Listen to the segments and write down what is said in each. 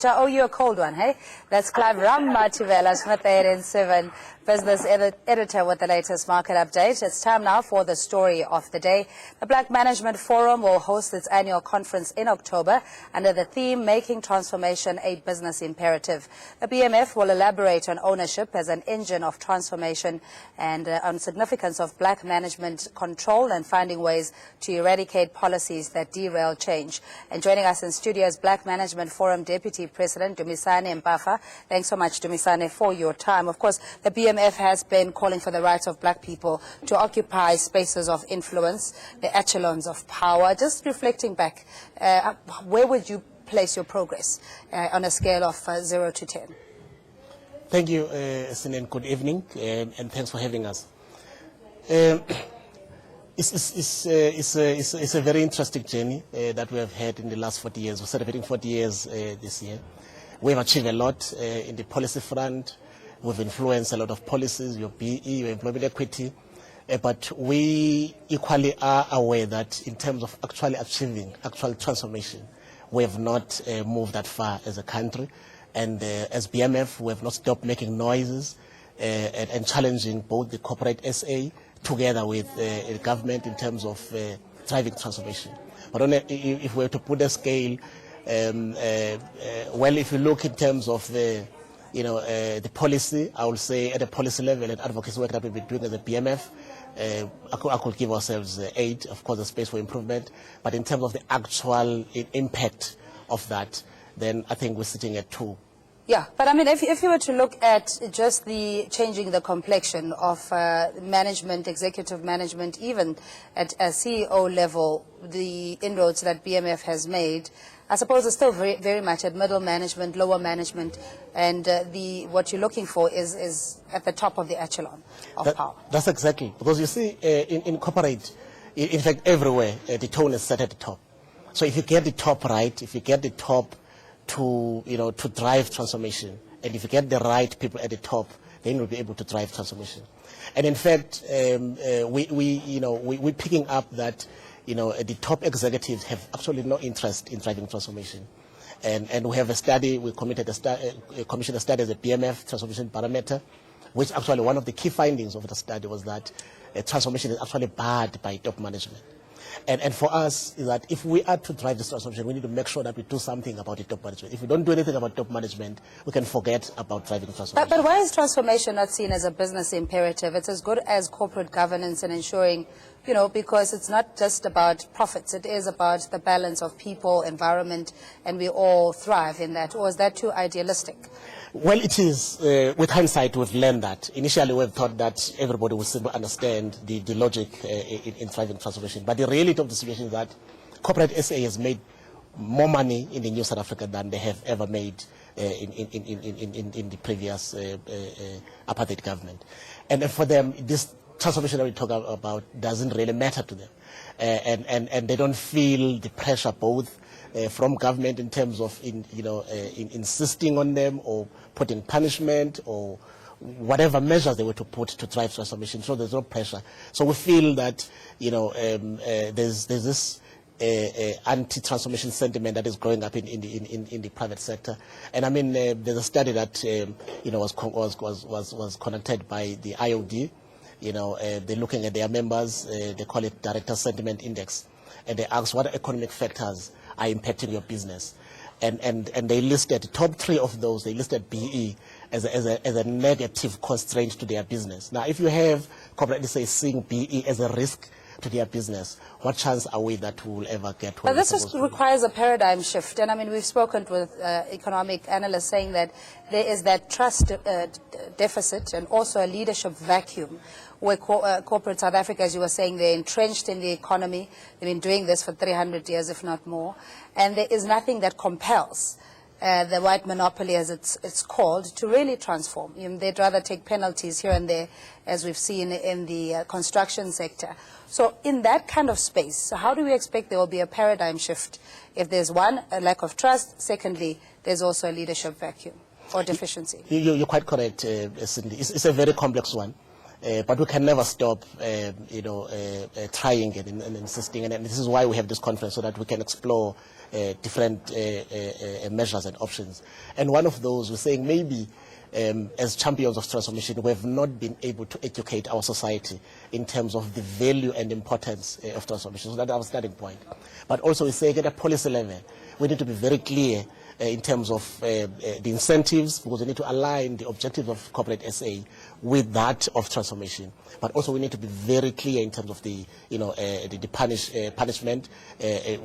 I owe you a cold one, hey? That's Clive Ramativelas, 7 business editor with the latest market update. It's time now for the story of the day. The Black Management Forum will host its annual conference in October under the theme Making Transformation a Business Imperative. The BMF will elaborate on ownership as an engine of transformation and on significance of black management control and finding ways to eradicate policies that derail change. And joining us in studio is Black Management Forum Deputy President Dumisani Mpafa. Thanks so much, Dumisani, for your time. Of course, the BMF has been calling for the rights of black people to occupy spaces of influence, the echelons of power. Just reflecting back, where would you place your progress on a scale of 0 to 10? Thank you, Sinen. Good evening, and thanks for having us. It's a very interesting journey that we have had in the last 40 years. We're celebrating 40 years this year. We've achieved a lot in the policy front. We've influenced a lot of policies, your BE, your employment equity. But we equally are aware that in terms of actually achieving actual transformation, we have not moved that far as a country. And as BMF, we have not stopped making noises and challenging both the corporate SA together with the government in terms of driving transformation. But if we were to put a scale, well, if you look in terms of the policy, I would say at a policy level and advocacy work that we've been doing as a BMF, I could give ourselves 8, of course, a space for improvement. But in terms of the actual impact of that, then I think we're sitting at 2. Yeah, but I mean, if you were to look at just the changing the complexion of management, executive management, even at a CEO level, the inroads that BMF has made, I suppose it's still very much at middle management, lower management, and what you're looking for is at the top of the echelon of power. That's exactly, because you see, in corporate, in fact, everywhere, the tone is set at the top. So if you get the top right, if you get the top to drive transformation, and if you get the right people at the top, then you'll be able to drive transformation. And in fact, we're picking up that the top executives have absolutely no interest in driving transformation. And we have a study, we commissioned a study as a BMF transformation parameter, which actually one of the key findings of the study was that transformation is actually barred by top management. And for us, is that if we are to drive this transformation, we need to make sure that we do something about the top management. If we don't do anything about top management, we can forget about driving transformation. But why is transformation not seen as a business imperative? It's as good as corporate governance and ensuring, because it's not just about profits. It is about the balance of people, environment, and we all thrive in that. Or is that too idealistic? Well, it is. With hindsight, we've learned that. Initially, we've thought that everybody would simply understand the logic in driving transformation. But the reality of the situation is that corporate SA has made more money in the new South Africa than they have ever made in the previous apartheid government. And for them, this transformation that we talk about doesn't really matter to them. And they don't feel the pressure both from government in terms of insisting on them or putting punishment or whatever measures they were to put to drive transformation. So there's no pressure. So we feel that there's this anti-transformation sentiment that is growing up in the private sector. And I mean, there's a study that was conducted by the IOD. They're looking at their members. They call it Director Sentiment Index, and they ask what economic factors are impacting your business, and they listed the top 3 of those. They listed BE as a negative constraint to their business. Now, if you have corporate seeing BE as a risk to their business, what chance are we that we will ever get? But this requires a paradigm shift, and I mean, we've spoken with economic analysts saying that there is that trust deficit and also a leadership vacuum where corporate South Africa, as you were saying, they're entrenched in the economy. They've been doing this for 300 years, if not more, and there is nothing that compels the white monopoly, as it's called, to really transform. They'd rather take penalties here and there, as we've seen in the construction sector. So in that kind of space, how do we expect there will be a paradigm shift if there's one, a lack of trust, secondly, there's also a leadership vacuum or deficiency? You're quite correct, Cindy. It's a very complex one. But we can never stop, trying it and insisting. And this is why we have this conference, so that we can explore different measures and options. And one of those, we're saying maybe as champions of transformation, we have not been able to educate our society in terms of the value and importance of transformation. So that's our starting point. But also we say at a policy level, we need to be very clear in terms of the incentives, because we need to align the objectives of corporate SA with that of transformation. But also we need to be very clear in terms of the, punishment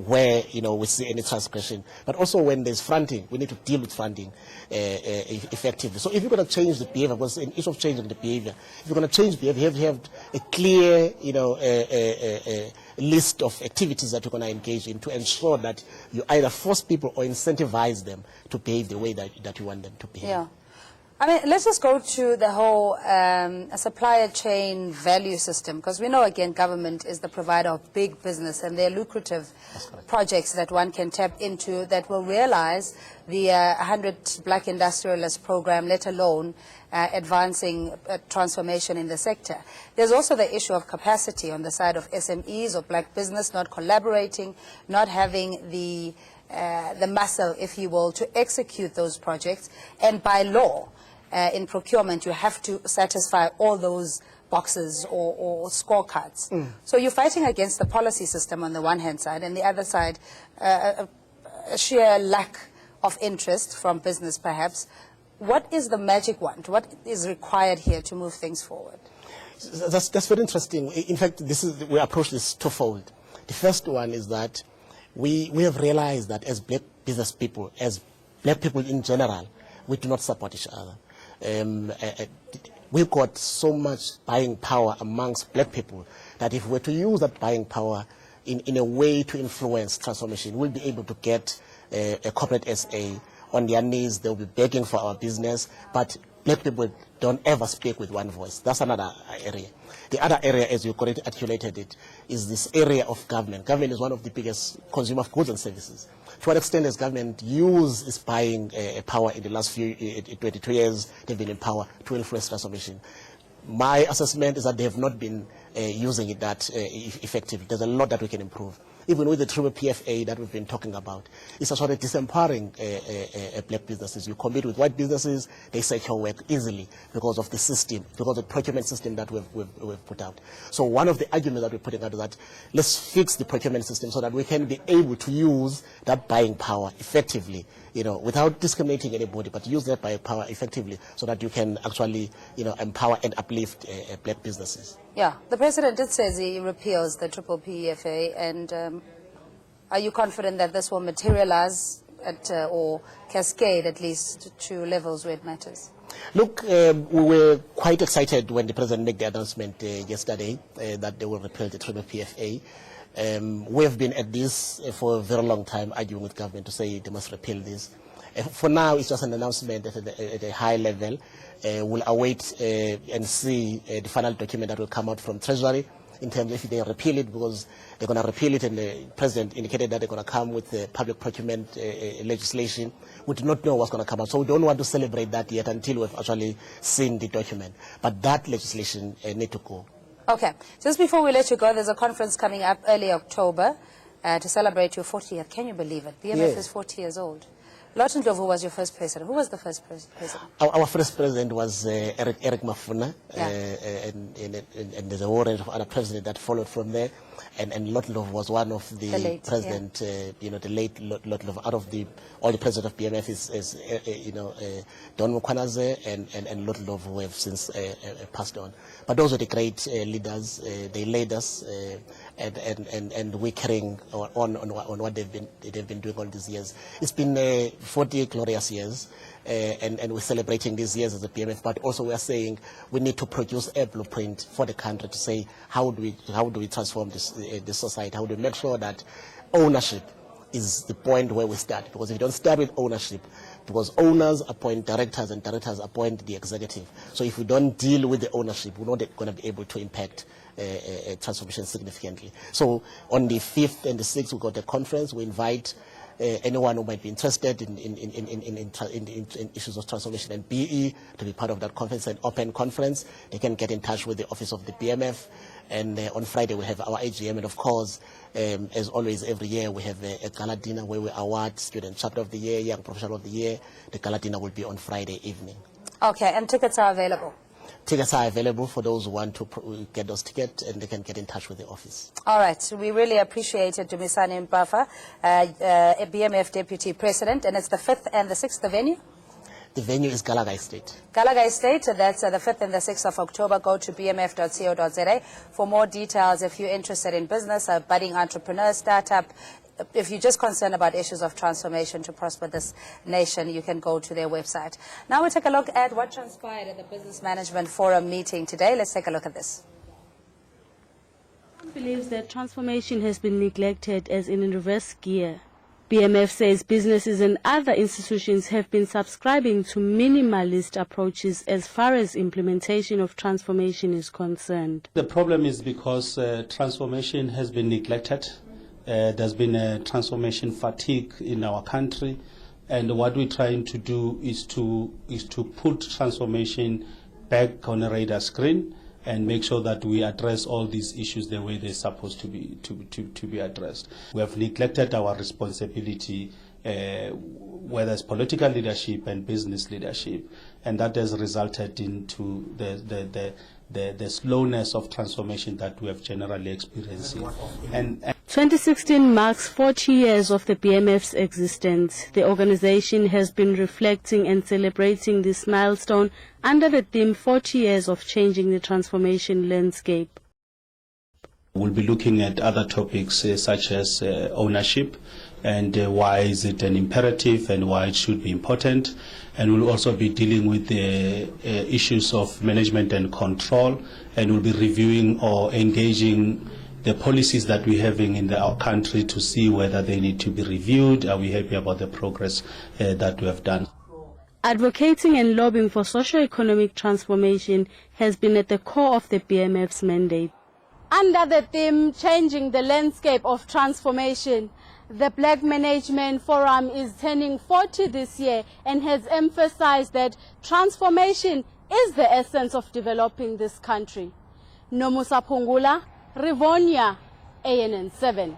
where, we see any transgression. But also when there's fronting, we need to deal with fronting effectively. So if you're going to change the behavior, because in issue of changing the behavior, if you're going to change behavior, you have to have a clear, list of activities that you're going to engage in to ensure that you either force people or incentivize them to behave the way that you want them to behave. Yeah. I mean, let's just go to the whole supplier chain value system, because we know, again, government is the provider of big business, and there are lucrative projects that one can tap into that will realize the 100 Black Industrialists program, let alone advancing transformation in the sector. There's also the issue of capacity on the side of SMEs or black business not collaborating, not having the muscle, if you will, to execute those projects. And by law, in procurement, you have to satisfy all those boxes or scorecards. So you're fighting against the policy system on the one hand side, and the other side, a sheer lack of interest from business perhaps. What is the magic wand? What is required here to move things forward? That's very interesting. In fact, we approach this twofold. The first one is that we have realized that as black business people, as black people in general, we do not support each other. We've got so much buying power amongst black people that if we're to use that buying power in a way to influence transformation, we'll be able to get a corporate SA on their knees. They'll be begging for our business, but black people don't ever speak with one voice. That's another area. The other area, as you correctly articulated it, is this area of government. Government is one of the biggest consumer of goods and services. To what extent has government used its buying power in the last 22 years they've been in power to influence transformation? My assessment is that they have not been using it that effectively. There's a lot that we can improve. Even with the triple PFA that we've been talking about, it's actually disempowering black businesses. You compete with white businesses, they secure work easily because of the system, because of the procurement system that we've put out. So one of the arguments that we're putting out is that let's fix the procurement system so that we can be able to use that buying power effectively, without discriminating anybody, but use that buying power effectively so that you can actually, empower and uplift black businesses. Yeah, the president did say he repeals the triple PFA, and are you confident that this will materialize or cascade at least to levels where it matters? Look, we were quite excited when the president made the announcement yesterday that they will repeal the triple PFA. We have been at this for a very long time, arguing with government to say they must repeal this. For now, it's just an announcement at a high level. We'll await and see the final document that will come out from Treasury in terms of if they repeal it, because they're going to repeal it, and the president indicated that they're going to come with the public procurement legislation. We do not know what's going to come out, so we don't want to celebrate that yet until we've actually seen the document. But that legislation need to go. Okay. Just before we let you go, there's a conference coming up early October to celebrate your 40th. Can you believe it? BMF is 40 years old. Lawton Ndlovu was your first president. Who was the first president? Our first president was Eric Mafuna, and there's a whole range of other presidents that followed from there. And Lawton Ndlovu was one of the president, the late Lawton Ndlovu. Out of all the presidents of BMF is Don Mukwanaze and Lawton Ndlovu, who have since passed on. But those are the great leaders. They led us, and we're carrying on what they've been doing all these years. It's been 40 glorious years, and we're celebrating these years as a BMF. But also we are saying we need to produce a blueprint for the country to say how do we transform this society? How do we make sure that ownership is the point where we start? Because if you don't start with ownership, because owners appoint directors and directors appoint the executive. So if we don't deal with the ownership, we're not going to be able to impact transformation significantly. So on the 5th and the 6th, we got a conference. We invite anyone who might be interested in issues of transformation and BE to be part of that conference, an open conference. They can get in touch with the office of the BMF. And on Friday we have our AGM, and of course, as always, every year we have a gala dinner where we award Student Chapter of the Year, Young Professional of the Year. The gala dinner will be on Friday evening. Okay, and tickets are available? Tickets are available for those who want to get those tickets, and they can get in touch with the office. All right, we really appreciate it, Dumisani Mpafa, a BMF Deputy President, and it's the 5th and the 6th, the venue? The venue is Galaga Estate. Galaga Estate, that's the 5th and the 6th of October. Go to bmf.co.za for more details if you're interested in business, a budding entrepreneur, startup. If you're just concerned about issues of transformation to prosper this nation, you can go to their website. Now we'll take a look at what transpired at the Business Management Forum meeting today. Let's take a look at this. Believes that transformation has been neglected as in reverse gear. BMF says businesses and other institutions have been subscribing to minimalist approaches as far as implementation of transformation is concerned. The problem is because transformation has been neglected. There's been a transformation fatigue in our country, and what we're trying to do is to put transformation back on a radar screen and make sure that we address all these issues the way they're supposed to be addressed. We have neglected our responsibility, whether it's political leadership and business leadership, and that has resulted into the slowness of transformation that we have generally experienced. And 2016 marks 40 years of the BMF's existence. The organization has been reflecting and celebrating this milestone under the theme 40 years of changing the transformation landscape. We'll be looking at other topics such as ownership and why is it an imperative and why it should be important. And we'll also be dealing with the issues of management and control, and we'll be reviewing or engaging the policies that we're having in our country to see whether they need to be reviewed. Are we happy about the progress that we have done? Advocating and lobbying for socio-economic transformation has been at the core of the BMF's mandate. Under the theme, changing the landscape of transformation, the Black Management Forum is turning 40 this year and has emphasized that transformation is the essence of developing this country. Nomusa Pungula, Rivonia, ANN 7.